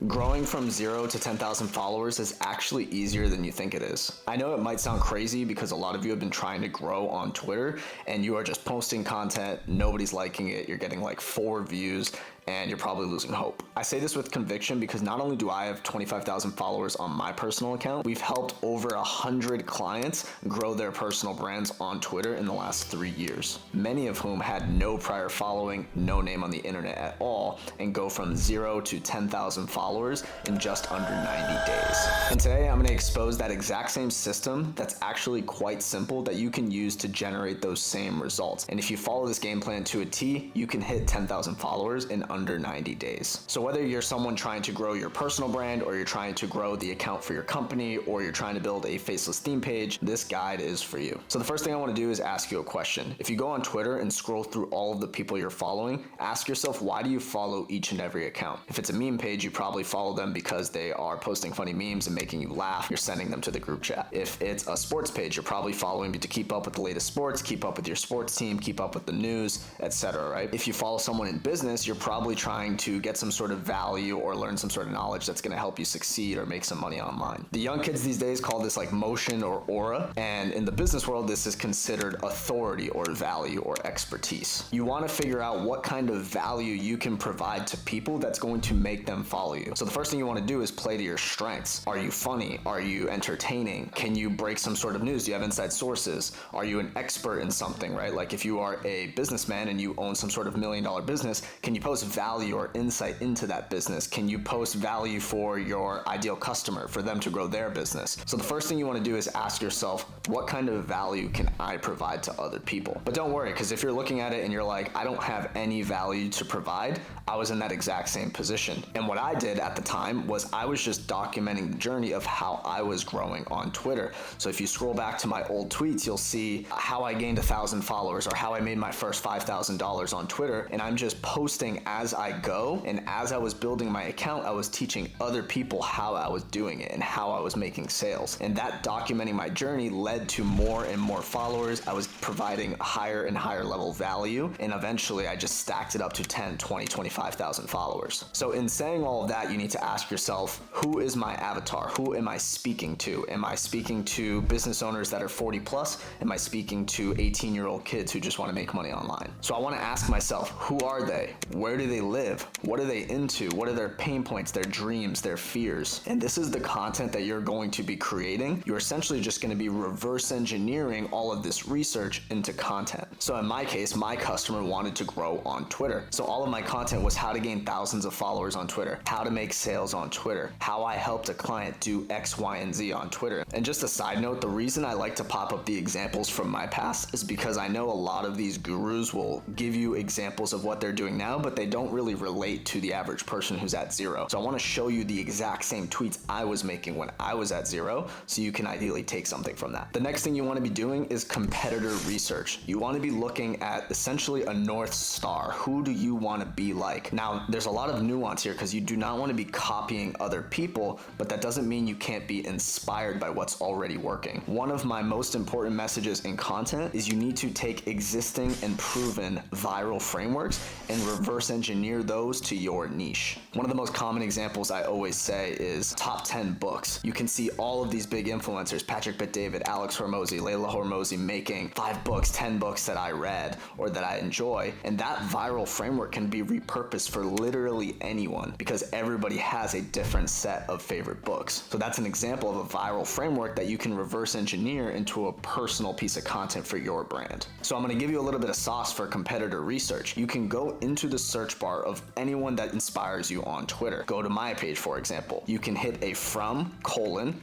Growing from 0 to 10,000 followers is actually easier than you think it is. I know it might sound crazy because a lot of you have been trying to grow on Twitter and you are just posting content, nobody's liking it, you're getting like 4 views, and you're probably losing hope. I say this with conviction because not only do I have 25,000 followers on my personal account, we've helped over 100 clients grow their personal brands on Twitter in the last 3 years. Many of whom had no prior following, no name on the internet at all, and go from 0 to 10,000 followers in just under 90 days. And today I'm gonna expose that exact same system that's actually quite simple that you can use to generate those same results. And if you follow this game plan to a T, you can hit 10,000 followers in under 90 days. So whether you're someone trying to grow your personal brand, or you're trying to grow the account for your company, or you're trying to build a faceless theme page, this guide is for you. So the first thing I want to do is ask you a question. If you go on Twitter and scroll through all of the people you're following, ask yourself, why do you follow each and every account? If it's a meme page, you probably follow them because they are posting funny memes and making you laugh. You're sending them to the group chat. If it's a sports page, you're probably following to keep up with the latest sports, keep up with your sports team, keep up with the news, etc., right? If you follow someone in business, you're probably trying to get some sort of value or learn some sort of knowledge that's going to help you succeed or make some money online. The young kids these days call this like motion or aura, and in the business world, this is considered authority or value or expertise. You want to figure out what kind of value you can provide to people that's going to make them follow you. So the first thing you want to do is play to your strengths. Are you funny? Are you entertaining? Can you break some sort of news? Do you have inside sources? Are you an expert in something, right? Like if you are a businessman and you own some sort of $1 million business, can you post value or insight into that business? Can you post value for your ideal customer, for them to grow their business? So the first thing you want to do is ask yourself, what kind of value can I provide to other people? But don't worry, because if you're looking at it and you're like, I don't have any value to provide, I was in that exact same position. And what I did at the time was I was just documenting the journey of how I was growing on Twitter. So if you scroll back to my old tweets, you'll see how I gained 1,000 followers or how I made my first $5,000 on Twitter. And I'm just posting as I go. And as I was building my account, I was teaching other people how I was doing it and how I was making sales. And that documenting my journey led to more and more followers. I was providing higher and higher level value. And eventually I just stacked it up to 10, 20, 25,000 followers. So in saying all of that, you need to ask yourself, who is my avatar? Who am I speaking to? Am I speaking to business owners that are 40 plus? Am I speaking to 18-year-old kids who just want to make money online? So I want to ask myself, who are they? Where do they live? What are they into? What are their pain points, their dreams, their fears? And this is the content that you're going to be creating. You're essentially just going to be reverse engineering all of this research into content. So in my case, my customer wanted to grow on Twitter. So all of my content was how to gain thousands of followers on Twitter, how to make sales on Twitter, how I helped a client do X, Y, and Z on Twitter. And just a side note, the reason I like to pop up the examples from my past is because I know a lot of these gurus will give you examples of what they're doing now, but they don't really relate to the average person who's at 0. So I want to show you the exact same tweets I was making when I was at 0, so you can ideally take something from that. The next thing you want to be doing is competitor research. You want to be looking at essentially a North Star. Who do you want to be like? Now, there's a lot of nuance here because you do not want to be copying other people, but that doesn't mean you can't be inspired by what's already working. One of my most important messages in content is you need to take existing and proven viral frameworks and reverse engineer those to your niche. One of the most common examples I always say is top 10 books. You can see all of these big influencers, Patrick Bet-David, Alex Hormozi, Layla Hormozi, making 5 books, 10 books that I read or that I enjoy. And that viral framework can be repurposed for literally anyone because everybody has a different set of favorite books. So that's an example of a viral framework that you can reverse engineer into a personal piece of content for your brand. So I'm going to give you a little bit of sauce for competitor research. You can go into the search bar of anyone that inspires you on Twitter. Go to my page, for example. You can hit a from :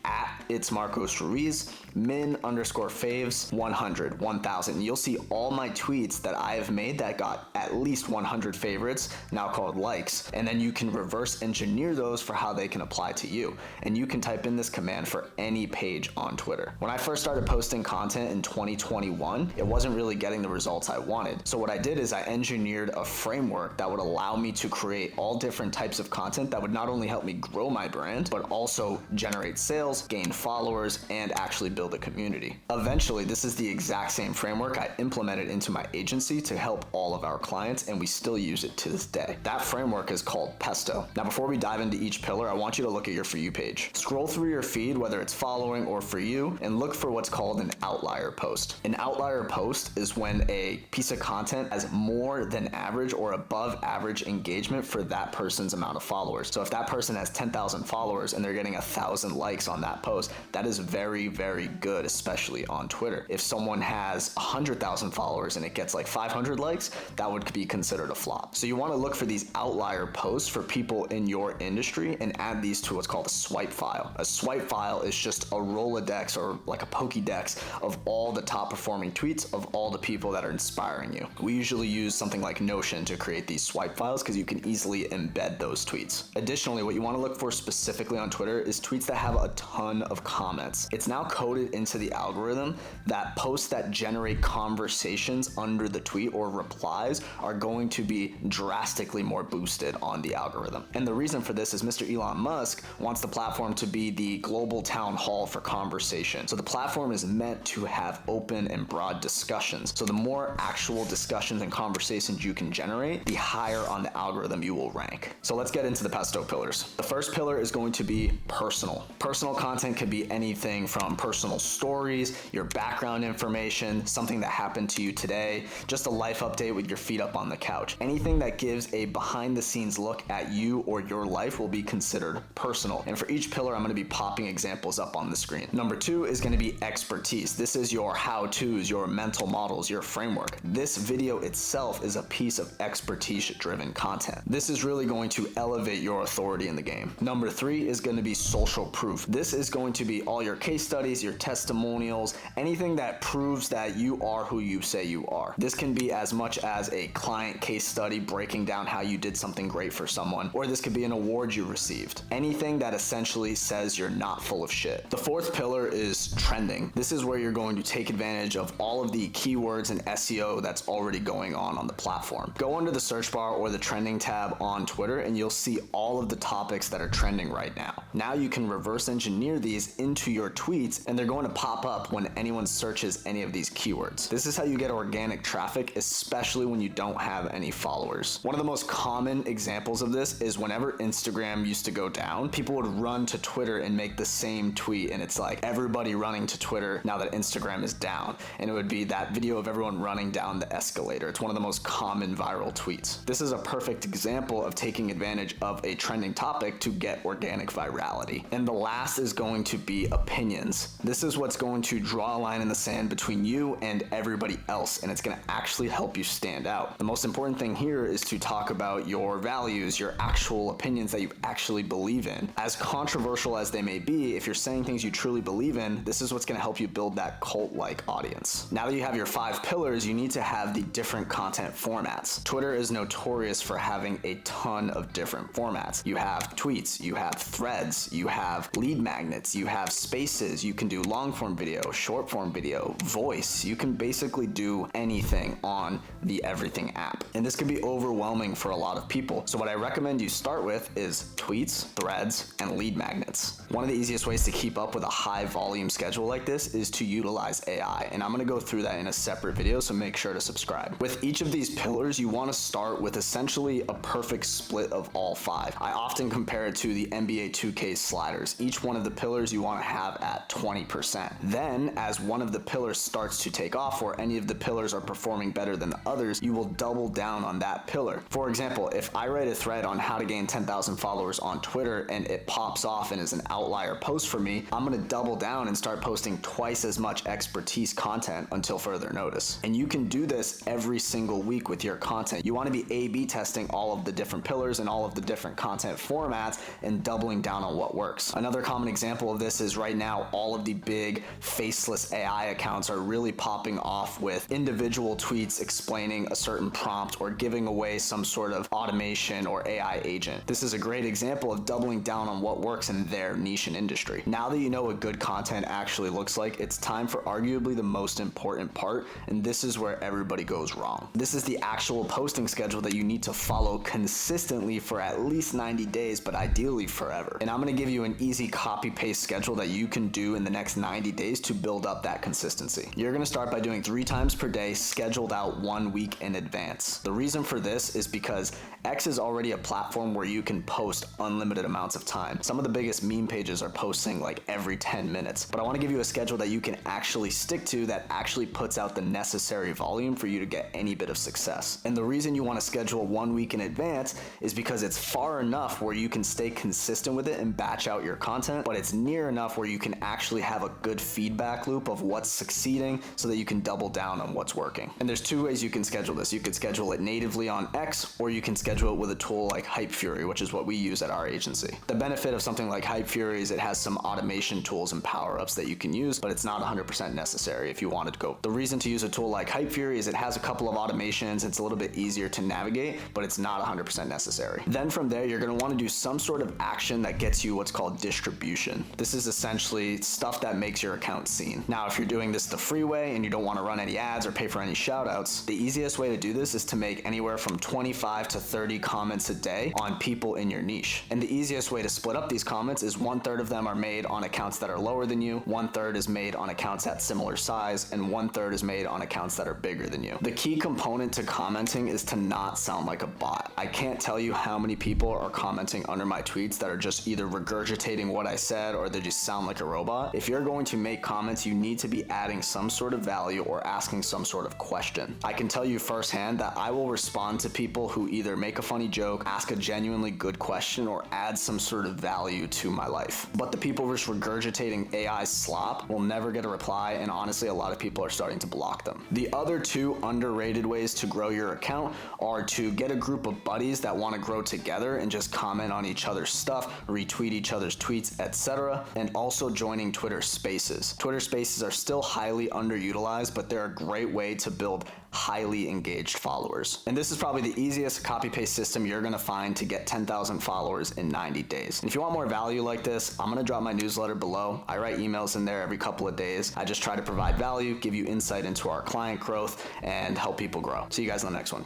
at it's Marcos Ruiz, min_faves 100, 1000. You'll see all my tweets that I have made that got at least 100 favorites, now called likes. And then you can reverse engineer those for how they can apply to you. And you can type in this command for any page on Twitter. When I first started posting content in 2021, it wasn't really getting the results I wanted. So what I did is I engineered a framework that would allow me to create all different types of content that would not only help me grow my brand, but also generate sales, gain followers, and actually build a community. Eventually, this is the exact same framework I implemented into my agency to help all of our clients, and we still use it to this day. That framework is called PESTO. Now, before we dive into each pillar, I want you to look at your For You page. Scroll through your feed, whether it's following or For You, and look for what's called an outlier post. An outlier post is when a piece of content has more than average or above average engagement for that person's amount of followers. So if that person has 10,000 followers and they're getting 1,000 likes on that post, that is very, very good, especially on Twitter. If someone has 100,000 followers and it gets like 500 likes, that would be considered a flop. So you want to look for these outlier posts for people in your industry and add these to what's called a swipe file. A swipe file is just a Rolodex or like a Pokédex of all the top performing tweets of all the people that are inspiring you. We usually use something like Notion to create these swipe files because you can easily embed those tweets. Additionally, what you want to look for specifically on Twitter is tweets that have a ton of comments. It's now coded into the algorithm that posts that generate conversations under the tweet or replies are going to be drastically more boosted on the algorithm. And the reason for this is Mr. Elon Musk wants the platform to be the global town hall for conversation. So the platform is meant to have open and broad discussions. So the more actual discussions and conversations you can generate, the higher on the algorithm you will rank. So let's get into the PESTO pillars. The first pillar is going to be personal. Personal content could be anything from personal stories, your background information, something that happened to you today, just a life update with your feet up on the couch. Anything that gives a behind the scenes look at you or your life will be considered personal. And for each pillar, I'm going to be popping examples up on the screen. Number 2 is going to be expertise. This is your how-tos, your mental models, your framework. This video itself is a piece of expertise-driven content. This is really going to elevate your authority in the game. Number 3 is going to be social proof. This is going to be all your case studies, your testimonials, anything that proves that you are who you say you are. This can be as much as a client case study breaking down how you did something great for someone, or this could be an award you received. Anything that essentially says you're not full of shit. The fourth pillar is trending. This is where you're going to take advantage of all of the keywords and SEO that's already going on the platform. Go under the search bar or the trending tab on Twitter and you'll see all of the topics that are trending right now. Now you can reverse engineer these into your tweets and they're going to pop up when anyone searches any of these keywords. This is how you get organic traffic, especially when you don't have any followers. One of the most common examples of this is whenever Instagram used to go down, people would run to Twitter and make the same tweet, and it's like everybody running to Twitter now that Instagram is down, and it would be that video of everyone running down the escalator. It's one of the most common viral tweets. This is a perfect example of taking advantage of a trending topic to get organic virality. And the last is going to be opinions. This is what's going to draw a line in the sand between you and everybody else, and it's going to actually help you stand out. The most important thing here is to talk about your values, your actual opinions that you actually believe in. As controversial as they may be, if you're saying things you truly believe in, this is what's going to help you build that cult-like audience. Now that you have your 5 pillars, you need to have the different content formats. Twitter is notorious for having a ton of different formats. You have tweets, you have threads, you have lead magnets, you have spaces, you can do long form video, short form video, voice. You can basically do anything on the Everything app. And this can be overwhelming for a lot of people. So what I recommend you start with is tweets, threads, and lead magnets. One of the easiest ways to keep up with a high volume schedule like this is to utilize AI. And I'm going to go through that in a separate video, so make sure to subscribe. With each of these pillars, you want to start with essentially a perfect split of all 5. I often compare it to the NBA 2K sliders. Each one of the pillars you want to have at 20%. Then, as one of the pillars starts to take off, or any of the pillars are performing better than the others, you will double down on that pillar. For example, if I write a thread on how to gain 10,000 followers on Twitter and it pops off and is an outlier post for me, I'm going to double down and start posting twice as much expertise content until further notice. And you can do this every single week with your content. You want to be A/B testing all of the different pillars and all of the different content formats and doubling down on what works. Another common example of this is right now all of the big faceless AI accounts are really popping off with individual tweets explaining a certain prompt or giving away some sort of automation or AI agent. This is a great example of doubling down on what works in their niche and industry. Now that you know what good content actually looks like, it's time for arguably the most important part, and this is where everybody goes wrong. This is the actual posting schedule that you need to follow consistently for at least 90 days, but ideally forever. And I'm gonna give you an easy copy-paste schedule that you can do in the next 90 days to build up that consistency. You're gonna start by doing 3 times per day, scheduled out 1 week in advance. The reason for this is because X is already a platform where you can post unlimited amounts of time. Some of the biggest meme pages are posting like every 10 minutes, but I wanna give you a schedule that you can actually stick to that actually puts out the necessary volume for you to get any bit of success. And the reason you wanna schedule 1 week in advance is because it's far enough where you can stay consistent with it and batch out your content, but it's near enough where you can actually have a good feedback loop of what's succeeding so that you can double down on what's working. And there's 2 ways you can schedule this. You could schedule it natively on X, or you can schedule it with a tool like Hype Fury, which is what we use at our agency. The benefit of something like Hype Fury is it has some automation tools and power-ups that you can use, but it's not 100% necessary if you wanted to go. The reason to use a tool like Hype Fury is it has a couple of automations, it's a little bit easier to navigate, but it's not 100% necessary. Then from there, you're gonna wanna do some sort of action that gets you what's called distribution. This is essentially stuff that makes your account seen. Now, if you're doing this the free way and you don't wanna run any ads or pay for any shoutouts, the easiest way to do this is to make anywhere from 25 to 30 comments a day on people in your niche. And the easiest way to split up these comments is 1/3 of them are made on accounts that are lower than you, 1/3 is made on accounts at similar size, and 1/3 is made on accounts that are bigger than you. The key component to commenting is to not sound like a bot. I can't tell you how many people are commenting under my tweets that are just either regurgitating what I said or they just sound like a robot. If you're going to make comments, you need to be adding some sort of value or asking some sort of question. I can tell you firsthand that I will respond to people who either make a funny joke, ask a genuinely good question, or add some sort of value to my life. But the people just regurgitating AI slop will never get a reply, and honestly, a lot of people are starting to block them. The other 2 underrated ways to grow your account are to get a group of buddies that want to grow together and just comment on each other's stuff, retweet each other's tweets, etc., and also joining Twitter Spaces. Twitter Spaces are still highly underutilized, but they're a great way to build highly engaged followers. And this is probably the easiest copy-paste system you're gonna find to get 10,000 followers in 90 days. And if you want more value like this, I'm gonna drop my newsletter below. I write emails in there every couple of days. I just try to provide value, give you insight into our client growth, and help people grow. See you guys in the next one.